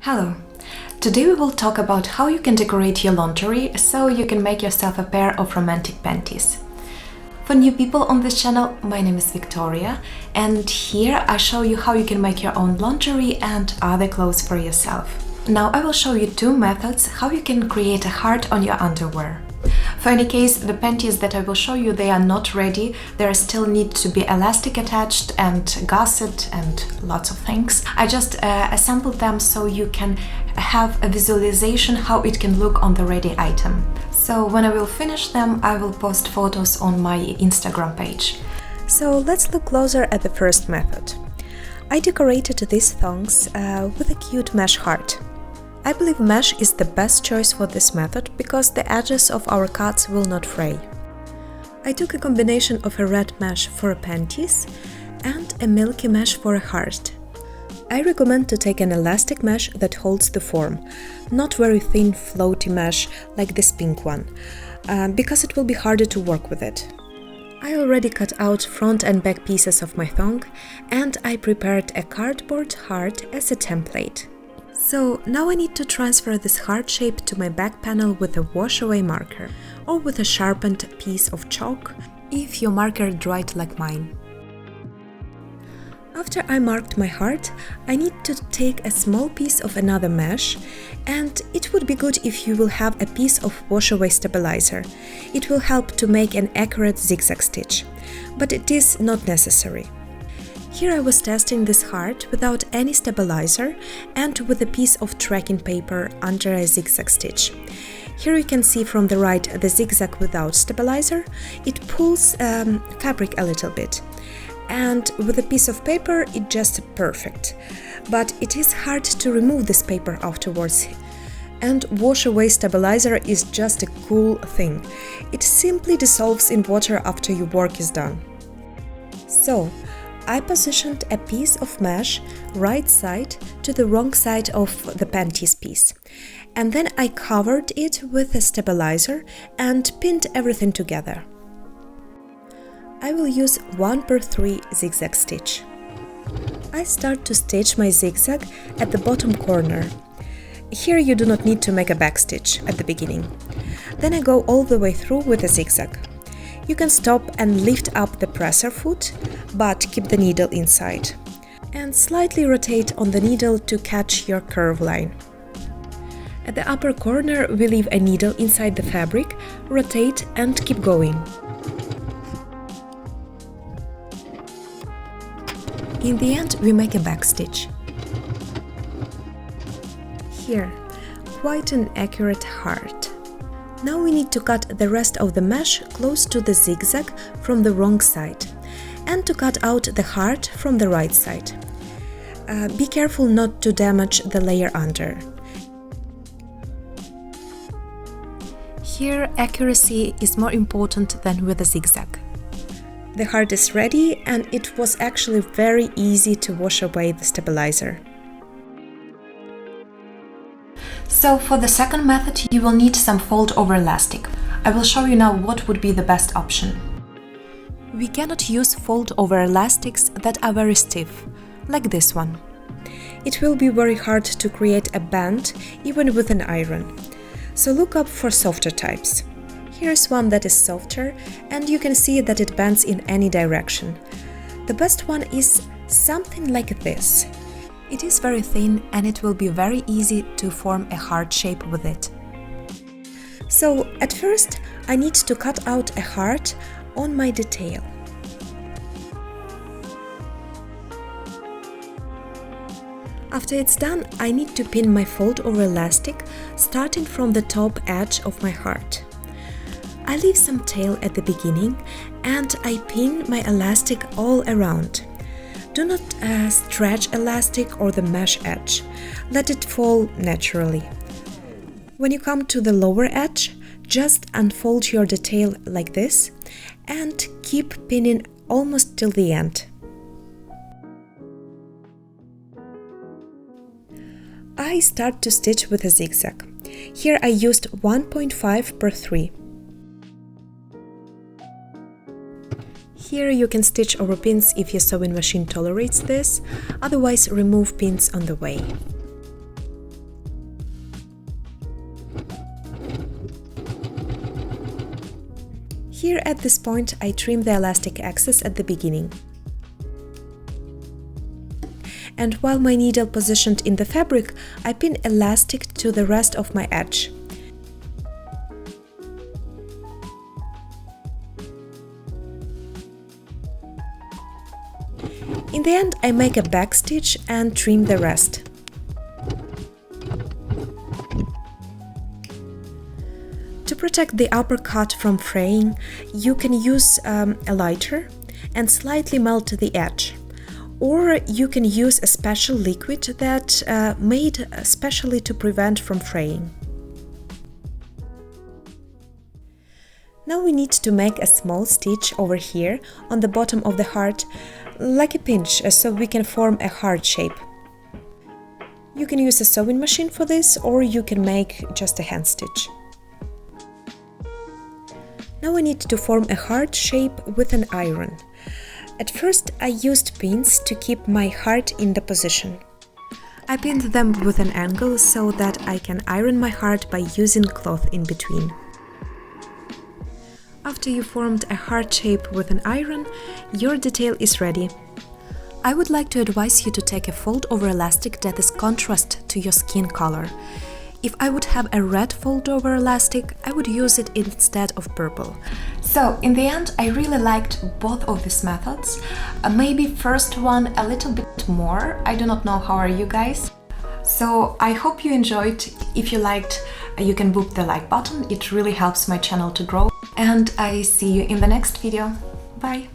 Hello! Today we will talk about how you can decorate your lingerie so you can make yourself a pair of romantic panties. For new people on this channel, my name is Victoria, and here I show you how you can make your own lingerie and other clothes for yourself. Now I will show you two methods how you can create a heart on your underwear. For any case, the panties that I will show you, they are not ready. There still need to be elastic attached and gusset and lots of things. I just assembled them so you can have a visualization how it can look on the ready item. So when I will finish them, I will post photos on my Instagram page. So let's look closer at the first method. I decorated these thongs with a cute mesh heart. I believe mesh is the best choice for this method because the edges of our cuts will not fray. I took a combination of a red mesh for panties and a milky mesh for a heart. I recommend to take an elastic mesh that holds the form, not very thin floaty mesh like this pink one, because it will be harder to work with it. I already cut out front and back pieces of my thong and I prepared a cardboard heart as a template. So now I need to transfer this heart shape to my back panel with a wash away marker or with a sharpened piece of chalk if your marker dried like mine. After I marked my heart, I need to take a small piece of another mesh, and it would be good if you will have a piece of wash away stabilizer. It will help to make an accurate zigzag stitch, but it is not necessary. Here I was testing this heart without any stabilizer and with a piece of tracking paper under a zigzag stitch. Here you can see from the right the zigzag without stabilizer. It pulls fabric a little bit, and with a piece of paper it's just perfect. But it is hard to remove this paper afterwards. And wash away stabilizer is just a cool thing. It simply dissolves in water after your work is done. So I positioned a piece of mesh right side to the wrong side of the panties piece, and then I covered it with a stabilizer and pinned everything together. I will use 1/3 zigzag stitch. I start to stitch my zigzag at the bottom corner. Here you do not need to make a back stitch at the beginning. Then I go all the way through with a zigzag. You can stop and lift up the presser foot, but keep the needle inside. And slightly rotate on the needle to catch your curve line. At the upper corner, we leave a needle inside the fabric, rotate and keep going. In the end, we make a back stitch. Here, quite an accurate heart. Now we need to cut the rest of the mesh close to the zigzag from the wrong side and to cut out the heart from the right side. Be careful not to damage the layer under. Here accuracy is more important than with a zigzag. The heart is ready and it was actually very easy to wash away the stabilizer. So for the second method, you will need some fold-over elastic. I will show you now what would be the best option. We cannot use fold-over elastics that are very stiff, like this one. It will be very hard to create a band even with an iron. So look up for softer types. Here's one that is softer and you can see that it bends in any direction. The best one is something like this. It is very thin and it will be very easy to form a heart shape with it. So at first I need to cut out a heart on my detail. After it's done, I need to pin my fold-over elastic starting from the top edge of my heart. I leave some tail at the beginning and I pin my elastic all around. Do not stretch elastic or the mesh edge. Let it fall naturally. When you come to the lower edge, just unfold your detail like this and keep pinning almost till the end. I start to stitch with a zigzag. Here I used 1.5/3. Here you can stitch over pins if your sewing machine tolerates this, otherwise remove pins on the way. Here at this point, I trim the elastic excess at the beginning. And while my needle positioned in the fabric, I pin elastic to the rest of my edge. In the end, I make a back stitch and trim the rest. To protect the upper cut from fraying, you can use a lighter and slightly melt the edge. Or you can use a special liquid that made specially to prevent from fraying. Now we need to make a small stitch over here on the bottom of the heart, like a pinch, so we can form a heart shape. You can use a sewing machine for this, or you can make just a hand stitch. Now I need to form a heart shape with an iron. At first I used pins to keep my heart in the position. I pinned them with an angle so that I can iron my heart by using cloth in between. After you formed a heart shape with an iron, your detail is ready. I would like to advise you to take a fold over elastic that is contrast to your skin color. If I would have a red fold over elastic, I would use it instead of purple. So, in the end, I really liked both of these methods. Maybe first one a little bit more. I do not know how are you guys. So, I hope you enjoyed. If you liked, you can boop the like button. It really helps my channel to grow. And I see you in the next video. Bye!